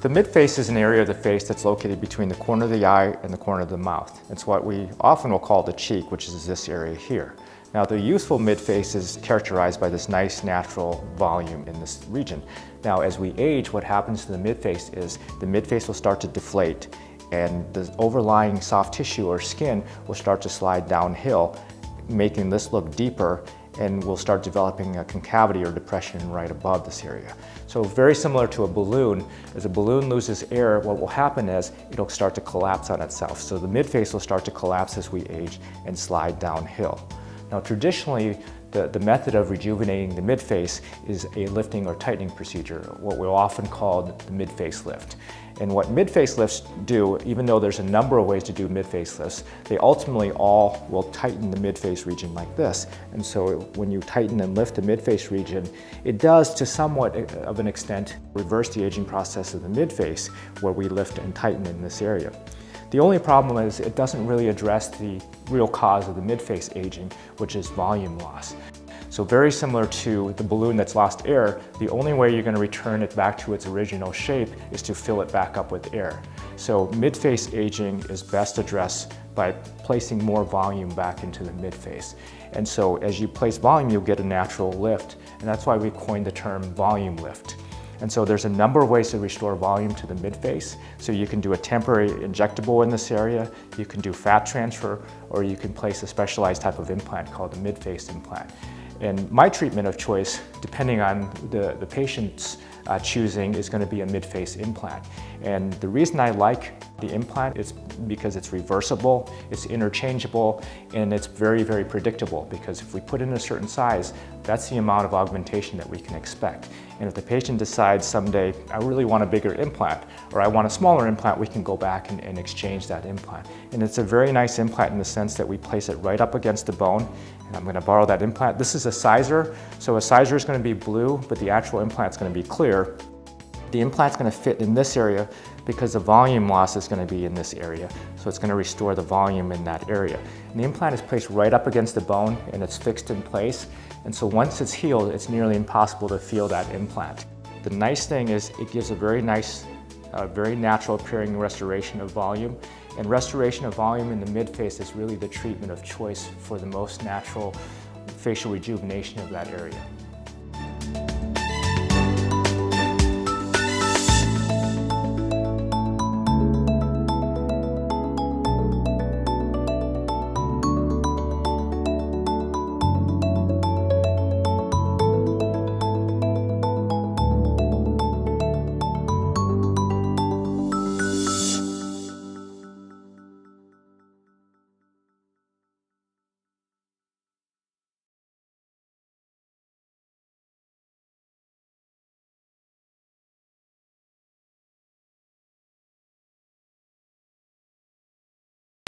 The midface is an area of the face that's located between the corner of the eye and the corner of the mouth. It's what we often will call the cheek, which is this area here. Now, the youthful midface is characterized by this nice natural volume in this region. Now, as we age, what happens to the midface is the midface will start to deflate and the overlying soft tissue or skin will start to slide downhill, making this look deeper, and we'll start developing a concavity or depression right above this area. So very similar to a balloon, as a balloon loses air, what will happen is it'll start to collapse on itself. So the midface will start to collapse as we age and slide downhill. Now traditionally, the method of rejuvenating the midface is a lifting or tightening procedure, what we'll often call the mid-facelift. And what mid-facelifts do, even though there's a number of ways to do mid-facelifts, they ultimately all will tighten the mid-face region like this. And so when you tighten and lift the mid-face region, it does to somewhat of an extent reverse the aging process of the mid-face where we lift and tighten in this area. The only problem is it doesn't really address the real cause of the mid-face aging, which is volume loss. So very similar to the balloon that's lost air, the only way you're going to return it back to its original shape is to fill it back up with air. So mid-face aging is best addressed by placing more volume back into the mid-face. And so as you place volume, you'll get a natural lift, and that's why we coined the term volume lift. And so there's a number of ways to restore volume to the mid-face. So you can do a temporary injectable in this area, you can do fat transfer, or you can place a specialized type of implant called the mid-face implant. And my treatment of choice, depending on the patient's choosing, is going to be a mid-face implant. And the reason I like the implant is because it's reversible, it's interchangeable, and it's very, very predictable, because if we put in a certain size, that's the amount of augmentation that we can expect. And if the patient decides someday, I really want a bigger implant, or I want a smaller implant, we can go back and exchange that implant. And it's a very nice implant in the sense that we place it right up against the bone. And I'm going to borrow that implant. This is a sizer, so a sizer is going to be blue, but the actual implant is going to be clear. The implant's going to fit in this area because the volume loss is going to be in this area. So it's going to restore the volume in that area. And the implant is placed right up against the bone and it's fixed in place. And so once it's healed, it's nearly impossible to feel that implant. The nice thing is it gives a very nice, very natural appearing restoration of volume. And restoration of volume in the mid-face is really the treatment of choice for the most natural facial rejuvenation of that area.